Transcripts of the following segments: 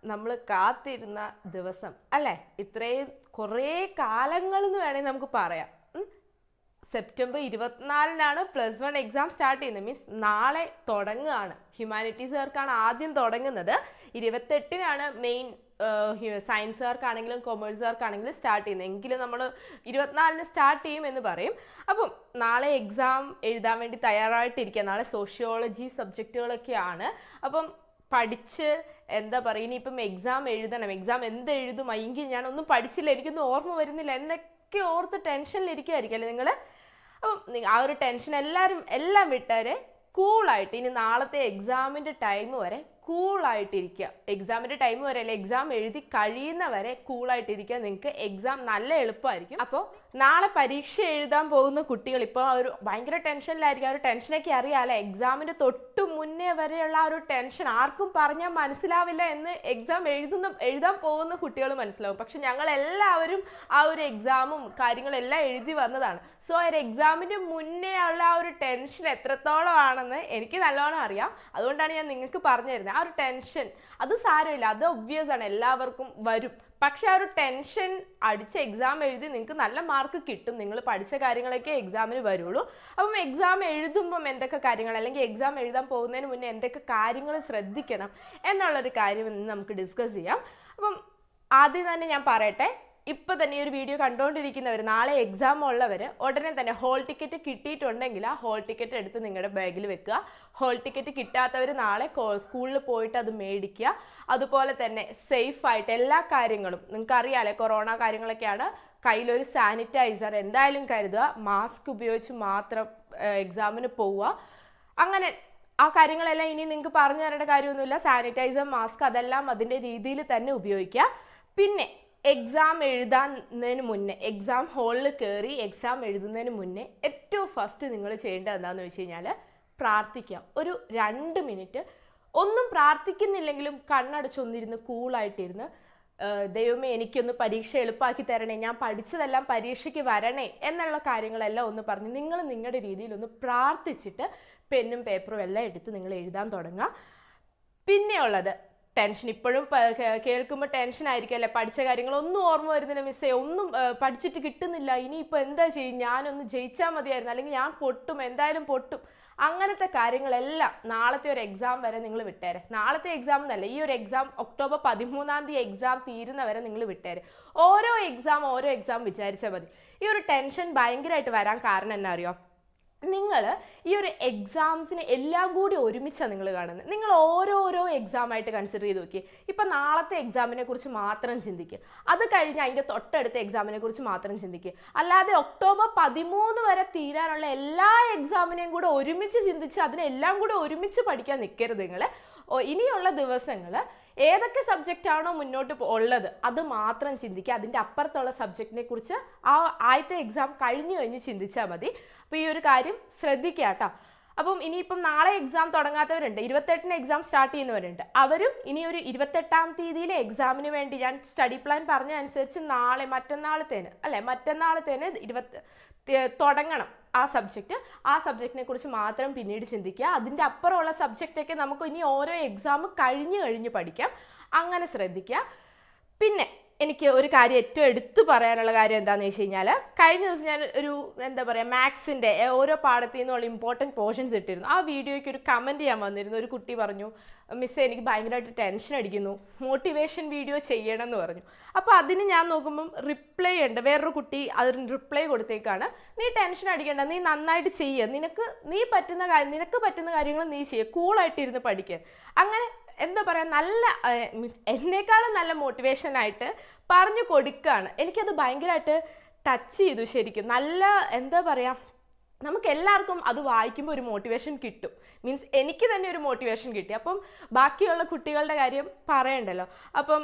നമ്മൾ കാത്തിരുന്ന ദിവസം അല്ലേ? ഇത്രയും കുറേ കാലങ്ങൾ എന്ന് വേണമെങ്കിൽ നമുക്ക് പറയാം. സെപ്റ്റംബർ 24-നാണ് +1 എക്സാം സ്റ്റാർട്ട് ചെയ്യുന്നത്. മീൻസ് നാളെ തുടങ്ങുകയാണ്. ഹ്യൂമാനിറ്റീസുകാർക്കാണ് ആദ്യം തുടങ്ങുന്നത്. 28-നാണ് മെയിൻ സയൻസുകാർക്കാണെങ്കിലും കൊമേഴ്സുകാർക്കാണെങ്കിലും സ്റ്റാർട്ട് ചെയ്യുന്നത്. എങ്കിലും നമ്മൾ 24-ന് സ്റ്റാർട്ട് ചെയ്യും എന്ന് പറയും. അപ്പം നാളെ എക്സാം എഴുതാൻ വേണ്ടി തയ്യാറായിട്ടിരിക്കുക. നാളെ സോഷ്യോളജി സബ്ജക്റ്റുകളൊക്കെയാണ്. അപ്പം പഠിച്ച് എന്താ പറയുക, ഇനിയിപ്പം എക്സാം എഴുതണം. എക്സാം എന്തെഴുതും, എങ്കിൽ ഞാനൊന്നും പഠിച്ചില്ല, എനിക്കൊന്നും ഓർമ്മ വരുന്നില്ല എന്നൊക്കെ ഓർത്ത് ടെൻഷനിലിരിക്കുമായിരിക്കും അല്ലേ നിങ്ങൾ? അപ്പം ആ ഒരു ടെൻഷൻ എല്ലാം വിട്ടാരെ കൂളായിട്ട് ഇനി നാളത്തെ എക്സാമിൻ്റെ ടൈം വരെ കൂളായിട്ടിരിക്കുക. എക്സാമിൻ്റെ ടൈം വരെ അല്ലെ, എക്സാം എഴുതി കഴിയുന്നവരെ കൂളായിട്ടിരിക്കുക. നിങ്ങൾക്ക് എക്സാം നല്ല എളുപ്പമായിരിക്കും. അപ്പോൾ നാളെ പരീക്ഷ എഴുതാൻ പോകുന്ന കുട്ടികൾ ഇപ്പോൾ ഒരു ഭയങ്കര ടെൻഷനിലായിരിക്കും. ആ ഒരു ടെൻഷനൊക്കെ അറിയാമല്ലേ? എക്സാമിൻ്റെ തൊട്ട് മുന്നേ വരെയുള്ള ആ ഒരു ടെൻഷൻ ആർക്കും പറഞ്ഞാൽ മനസ്സിലാവില്ല എന്ന് എഴുതാൻ പോകുന്ന കുട്ടികൾ മനസ്സിലാവും. പക്ഷെ ഞങ്ങളെല്ലാവരും ആ ഒരു എക്സാമും കാര്യങ്ങളെല്ലാം എഴുതി വന്നതാണ്. സോ ആ ഒരു എക്സാമിൻ്റെ മുന്നേ ഉള്ള ആ ഒരു ടെൻഷൻ എത്രത്തോളം ആണെന്ന് എനിക്ക് നല്ലോണം അറിയാം. അതുകൊണ്ടാണ് ഞാൻ നിങ്ങൾക്ക് പറഞ്ഞു തരുന്നത്. ആ ഒരു ടെൻഷൻ അത് സാരമില്ല, അത് ഒബ്വിയസ് ആണ്, എല്ലാവർക്കും വരും. പക്ഷെ ആ ഒരു ടെൻഷൻ അടിച്ച് എക്സാം എഴുതി നിങ്ങൾക്ക് നല്ല മാർക്ക് കിട്ടും. നിങ്ങൾ പഠിച്ച കാര്യങ്ങളൊക്കെ എക്സാമിന് വരുള്ളൂ. അപ്പം എക്സാം എഴുതുമ്പം എന്തൊക്കെ കാര്യങ്ങൾ, അല്ലെങ്കിൽ എക്സാം എഴുതാൻ പോകുന്നതിന് മുന്നേ എന്തൊക്കെ കാര്യങ്ങൾ ശ്രദ്ധിക്കണം എന്നുള്ളൊരു കാര്യം ഇന്ന് നമുക്ക് ഡിസ്കസ് ചെയ്യാം. അപ്പം ആദ്യം തന്നെ ഞാൻ പറയട്ടെ, ഇപ്പം തന്നെ ഈ ഒരു വീഡിയോ കണ്ടുകൊണ്ടിരിക്കുന്നവർ, നാളെ എക്സാം ഉള്ളവർ ഉടനെ തന്നെ ഹോൾ ടിക്കറ്റ് കിട്ടിയിട്ടുണ്ടെങ്കിൽ ആ ഹോൾ ടിക്കറ്റ് എടുത്ത് നിങ്ങളുടെ ബാഗിൽ വെക്കുക. ഹോൾ ടിക്കറ്റ് കിട്ടാത്തവർ നാളെ സ്കൂളിൽ പോയിട്ട് അത് മേടിക്കുക. അതുപോലെ തന്നെ സേഫായിട്ട് എല്ലാ കാര്യങ്ങളും, നിങ്ങൾക്ക് അറിയാമല്ലേ കൊറോണ കാര്യങ്ങളൊക്കെയാണ്, കയ്യിലൊരു സാനിറ്റൈസർ എന്തായാലും കരുതുക. മാസ്ക് ഉപയോഗിച്ച് മാത്രം എക്സാമിന് പോവുക. അങ്ങനെ ആ കാര്യങ്ങളെല്ലാം ഇനി നിങ്ങൾക്ക് പറഞ്ഞു തരേണ്ട കാര്യമൊന്നുമില്ല. സാനിറ്റൈസർ, മാസ്ക് അതെല്ലാം അതിൻ്റെ രീതിയിൽ തന്നെ ഉപയോഗിക്കുക. പിന്നെ എക്സാം എഴുതുന്നതിന് മുന്നേ, എക്സാം ഹാളിൽ കയറി എക്സാം എഴുതുന്നതിന് മുന്നേ ഏറ്റവും ഫസ്റ്റ് നിങ്ങൾ ചെയ്യേണ്ടത് എന്താണെന്ന് വെച്ച് കഴിഞ്ഞാൽ പ്രാർത്ഥിക്കുക. ഒരു 2 മിനിറ്റ് ഒന്നും പ്രാർത്ഥിക്കുന്നില്ലെങ്കിലും കണ്ണടച്ചൊന്നിരുന്ന് കൂളായിട്ടിരുന്ന്, ദൈവമേ എനിക്കൊന്ന് പരീക്ഷ എളുപ്പമാക്കി തരണേ, ഞാൻ പഠിച്ചതെല്ലാം പരീക്ഷയ്ക്ക് വരണേ എന്നുള്ള കാര്യങ്ങളെല്ലാം ഒന്ന് പറഞ്ഞ് നിങ്ങൾ നിങ്ങളുടെ രീതിയിൽ ഒന്ന് പ്രാർത്ഥിച്ചിട്ട് പെന്നും പേപ്പറും എല്ലാം എടുത്ത് നിങ്ങൾ എഴുതാൻ തുടങ്ങുക. പിന്നെയുള്ളത് ടെൻഷൻ. ഇപ്പോഴും കേൾക്കുമ്പോൾ ടെൻഷൻ ആയിരിക്കും അല്ലേ? പഠിച്ച കാര്യങ്ങളൊന്നും ഓർമ്മ വരുന്നില്ല മിസ്സേ, ഒന്നും പഠിച്ചിട്ട് കിട്ടുന്നില്ല, ഇനിയിപ്പോൾ എന്താ ചെയ്യും, ഞാനൊന്ന് ജയിച്ചാൽ മതിയായിരുന്നു, അല്ലെങ്കിൽ ഞാൻ പൊട്ടും, എന്തായാലും പൊട്ടും. അങ്ങനത്തെ കാര്യങ്ങളെല്ലാം നാളത്തെ ഒരു എക്സാം വരെ നിങ്ങൾ വിട്ടേരെ. നാളത്തെ എക്സാം എന്നല്ല, ഈ ഒരു എക്സാം ഒക്ടോബർ 13-ാം തീയതി എക്സാം തീരുന്നവരെ നിങ്ങൾ വിട്ടേരെ. ഓരോ എക്സാം വിചാരിച്ചാൽ മതി. ഈ ഒരു ടെൻഷൻ ഭയങ്കരമായിട്ട് വരാൻ കാരണം എന്നാ അറിയോ? നിങ്ങൾ ഈ ഒരു എക്സാംസിന് എല്ലാം കൂടി ഒരുമിച്ചാണ് നിങ്ങൾ കാണുന്നത്. നിങ്ങൾ ഓരോരോ എക്സാമായിട്ട് കൺസിഡർ ചെയ്ത് നോക്കി. ഇപ്പം നാളത്തെ എക്സാമിനെ കുറിച്ച് മാത്രം ചിന്തിക്കുക, അത് കഴിഞ്ഞ് അതിൻ്റെ തൊട്ടടുത്ത എക്സാമിനെ കുറിച്ച് മാത്രം ചിന്തിക്കുക. അല്ലാതെ ഒക്ടോബർ 13 വരെ തീരാനുള്ള എല്ലാ എക്സാമിനെയും കൂടെ ഒരുമിച്ച് ചിന്തിച്ച് അതിനെല്ലാം കൂടെ ഒരുമിച്ച് പഠിക്കാൻ നിൽക്കരുത് നിങ്ങൾ. ഇനിയുള്ള ദിവസങ്ങൾ ഏതൊക്കെ സബ്ജക്റ്റ് ആണോ മുന്നോട്ട് ഉള്ളത് അത് മാത്രം ചിന്തിക്കുക. അതിൻ്റെ അപ്പുറത്തുള്ള സബ്ജക്റ്റിനെ കുറിച്ച് ആ ആദ്യത്തെ എക്സാം കഴിഞ്ഞ് ചിന്തിച്ചാൽ മതി. അപ്പോൾ ഈ ഒരു കാര്യം ശ്രദ്ധിക്കുക കേട്ടോ. അപ്പം ഇനിയിപ്പം നാളെ എക്സാം തുടങ്ങാത്തവരുണ്ട്, 28-ന് എക്സാം സ്റ്റാർട്ട് ചെയ്യുന്നവരുണ്ട്. അവരും ഇനി ഒരു 28-ാം തീയതിയിലെ എക്സാമിന് വേണ്ടി ഞാൻ സ്റ്റഡി പ്ലാൻ പറഞ്ഞ അനുസരിച്ച് മറ്റന്നാളത്തേന് തുടങ്ങണം ആ സബ്ജക്റ്റിനെ കുറിച്ച് മാത്രം പിന്നീട് ചിന്തിക്കുക. അതിൻ്റെ അപ്പുറമുള്ള സബ്ജക്റ്റൊക്കെ നമുക്ക് ഇനി ഓരോ എക്സാം കഴിഞ്ഞ് പഠിക്കാം. അങ്ങനെ ശ്രദ്ധിക്കുക. പിന്നെ എനിക്ക് ഒരു കാര്യം ഏറ്റവും എടുത്തു പറയാനുള്ള കാര്യം എന്താണെന്ന് വെച്ച് കഴിഞ്ഞാൽ, കഴിഞ്ഞ ദിവസം ഞാൻ ഒരു മാത്സിൻ്റെ ഓരോ പാഠത്തിൽ നിന്നുള്ള ഇമ്പോർട്ടൻറ്റ് പോർഷൻസ് ഇട്ടിരുന്നു. ആ വീഡിയോയ്ക്ക് ഒരു കമൻറ്റ് ചെയ്യാൻ വന്നിരുന്നു. ഒരു കുട്ടി പറഞ്ഞു, മിസ്സേ എനിക്ക് ഭയങ്കരമായിട്ട് ടെൻഷൻ അടിക്കുന്നു, മോട്ടിവേഷൻ വീഡിയോ ചെയ്യണം എന്ന് പറഞ്ഞു. അപ്പോൾ അതിന് ഞാൻ നോക്കുമ്പം റിപ്ലൈ ഉണ്ട്, വേറൊരു കുട്ടി അതിന് റിപ്ലൈ കൊടുത്തേക്കാണ്, നീ ടെൻഷൻ അടിക്കേണ്ട, നീ നന്നായിട്ട് ചെയ്യുക, നിനക്ക് പറ്റുന്ന കാര്യങ്ങൾ നീ ചെയ്യുക, കൂളായിട്ടിരുന്ന് പഠിക്കുക. അങ്ങനെ നല്ല എന്നേക്കാളും നല്ല മോട്ടിവേഷനായിട്ട് പറഞ്ഞു കൊടുക്കുകയാണ്. എനിക്കത് ഭയങ്കരമായിട്ട് ടച്ച് ചെയ്തു ശരിക്കും. നമുക്ക് എല്ലാവർക്കും അത് വായിക്കുമ്പോൾ ഒരു മോട്ടിവേഷൻ കിട്ടും. മീൻസ് എനിക്ക് തന്നെ ഒരു മോട്ടിവേഷൻ കിട്ടി. അപ്പം ബാക്കിയുള്ള കുട്ടികളുടെ കാര്യം പറയണ്ടല്ലോ. അപ്പം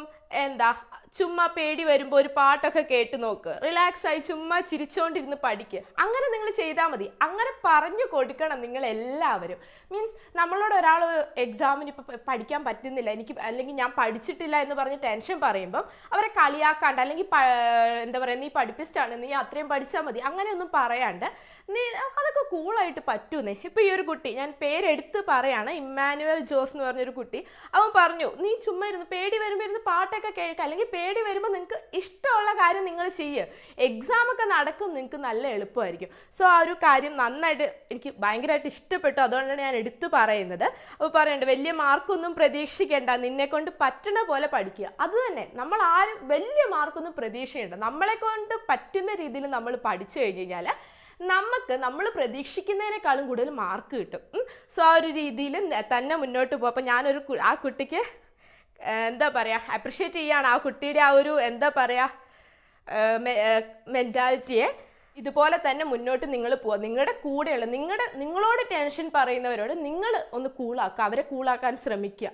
ചുമ്മാ പേടി വരുമ്പോൾ ഒരു പാട്ടൊക്കെ കേട്ട് നോക്ക്, റിലാക്സ് ആയി ചുമ്മാ ചിരിച്ചോണ്ടിരുന്ന് പഠിക്കുക. അങ്ങനെ നിങ്ങൾ ചെയ്താൽ മതി. അങ്ങനെ പറഞ്ഞു കൊടുക്കണം നിങ്ങൾ എല്ലാവരും. മീൻസ് നമ്മളോട് ഒരാൾ എക്സാമിന് ഇപ്പം പഠിക്കാൻ പറ്റുന്നില്ല, എനിക്ക് അല്ലെങ്കിൽ ഞാൻ പഠിച്ചിട്ടില്ല എന്ന് പറഞ്ഞ് ടെൻഷൻ പറയുമ്പം അവരെ കളിയാക്കാണ്ട്, അല്ലെങ്കിൽ എന്താ പറയുക, നീ പഠിപ്പിച്ചിട്ടാണ്, നീ അത്രയും പഠിച്ചാൽ മതി, അങ്ങനെയൊന്നും പറയാണ്ട് നീ അതൊക്കെ കൂളായിട്ട് പറ്റൂന്നേ. ഇപ്പം ഈ ഒരു കുട്ടി, ഞാൻ പേരെടുത്ത് പറയാണ്, ഇമ്മാനുവൽ ജോസ് എന്ന് പറഞ്ഞൊരു കുട്ടി, അവൻ പറഞ്ഞു നീ ചുമ്മാ ഇരുന്ന് പേടി വരുമ്പോൾ ഇരുന്ന് പാട്ടൊക്കെ കേൾക്കുക, അല്ലെങ്കിൽ പേടി വരുമ്പോൾ നിങ്ങൾക്ക് ഇഷ്ടമുള്ള കാര്യം നിങ്ങൾ ചെയ്യുക, എക്സാം ഒക്കെ നടക്കും, നിങ്ങൾക്ക് നല്ല എളുപ്പമായിരിക്കും. സോ ആ ഒരു കാര്യം നന്നായിട്ട് എനിക്ക് ഭയങ്കരമായിട്ട് ഇഷ്ടപ്പെട്ടു, അതുകൊണ്ടാണ് ഞാൻ എടുത്തു പറയുന്നത്. അപ്പോൾ പറയണ്ട, വലിയ മാർക്കൊന്നും പ്രതീക്ഷിക്കേണ്ട, നിന്നെ കൊണ്ട് പറ്റണ പോലെ പഠിക്കുക. അത് തന്നെ, നമ്മൾ ആരും വലിയ മാർക്കൊന്നും പ്രതീക്ഷിക്കേണ്ട, നമ്മളെ കൊണ്ട് പറ്റുന്ന രീതിയിൽ നമ്മൾ പഠിച്ചു കഴിഞ്ഞ് കഴിഞ്ഞാൽ നമ്മൾ പ്രതീക്ഷിക്കുന്നതിനേക്കാളും കൂടുതൽ മാർക്ക് കിട്ടും. സോ ആ ഒരു രീതിയിൽ തന്നെ മുന്നോട്ട് പോകും. അപ്പോൾ ഞാനൊരു ആ കുട്ടിക്ക് എന്താ പറയുക, അപ്രിഷ്യേറ്റ് ചെയ്യാണ് ആ കുട്ടിയുടെ ആ ഒരു എന്താ പറയുക മെൻറ്റാലിറ്റിയെ. ഇതുപോലെ തന്നെ മുന്നോട്ട് നിങ്ങൾ പോവുക. നിങ്ങളുടെ കൂടെയുള്ള നിങ്ങളോട് ടെൻഷൻ പറയുന്നവരോട് നിങ്ങൾ ഒന്ന് കൂളാക്കുക, അവരെ കൂളാക്കാൻ ശ്രമിക്കുക.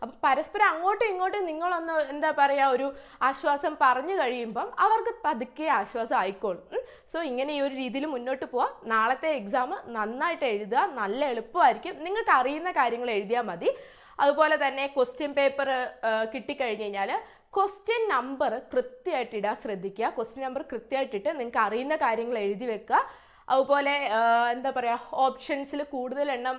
അപ്പം പരസ്പരം അങ്ങോട്ടും ഇങ്ങോട്ടും നിങ്ങളൊന്ന് എന്താ പറയുക ഒരു ആശ്വാസം പറഞ്ഞു കഴിയുമ്പം അവർക്ക് പതുക്കെ ആശ്വാസം ആയിക്കോളും. സോ ഇങ്ങനെ ഈ ഒരു രീതിയിൽ മുന്നോട്ട് പോവാം. നാളത്തെ എക്സാം നന്നായിട്ട് എഴുതുക, നല്ല എളുപ്പമായിരിക്കും. നിങ്ങൾക്ക് അറിയുന്ന കാര്യങ്ങൾ എഴുതിയാൽ മതി. അതുപോലെ തന്നെ ക്വസ്റ്റ്യൻ പേപ്പർ കിട്ടിക്കഴിഞ്ഞ് കഴിഞ്ഞാൽ ക്വസ്റ്റ്യൻ നമ്പർ കൃത്യമായിട്ട് ഇടാൻ ശ്രദ്ധിക്കുക. ക്വസ്റ്റ്യൻ നമ്പർ കൃത്യമായിട്ടിട്ട് നിങ്ങൾക്ക് അറിയുന്ന കാര്യങ്ങൾ എഴുതി വെക്കുക. അതുപോലെ എന്താ പറയുക, ഓപ്ഷൻസിൽ കൂടുതൽ എണ്ണം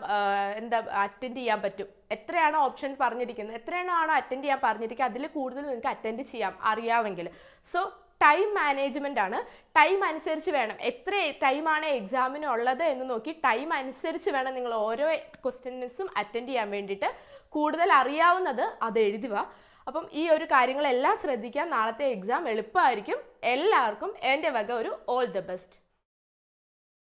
അറ്റൻഡ് ചെയ്യാൻ പറ്റും. എത്രയാണോ ഓപ്ഷൻസ് പറഞ്ഞിരിക്കുന്നത്, എത്രയാണോ അറ്റൻഡ് ചെയ്യാൻ പറഞ്ഞിരിക്കുക, അതിൽ കൂടുതൽ നിങ്ങൾക്ക് അറ്റൻഡ് ചെയ്യാം അറിയാമെങ്കിൽ. സോ ടൈം മാനേജ്മെൻ്റ് ആണ്. ടൈം അനുസരിച്ച് വേണം, എത്ര ടൈമാണ് എക്സാമിനുള്ളത് എന്ന് നോക്കി ടൈം അനുസരിച്ച് വേണം നിങ്ങൾ ഓരോ ക്വസ്റ്റ്യൻസും അറ്റൻഡ് ചെയ്യാൻ വേണ്ടിയിട്ട്. കൂടുതൽ അറിയാവുന്നത് അത് എഴുതുക. അപ്പം ഈ ഒരു കാര്യങ്ങളെല്ലാം ശ്രദ്ധിക്കാൻ നാളത്തെ എക്സാം എളുപ്പമായിരിക്കും. എല്ലാവർക്കും എൻ്റെ വക ഒരു ഓൾ ദ ബെസ്റ്റ്.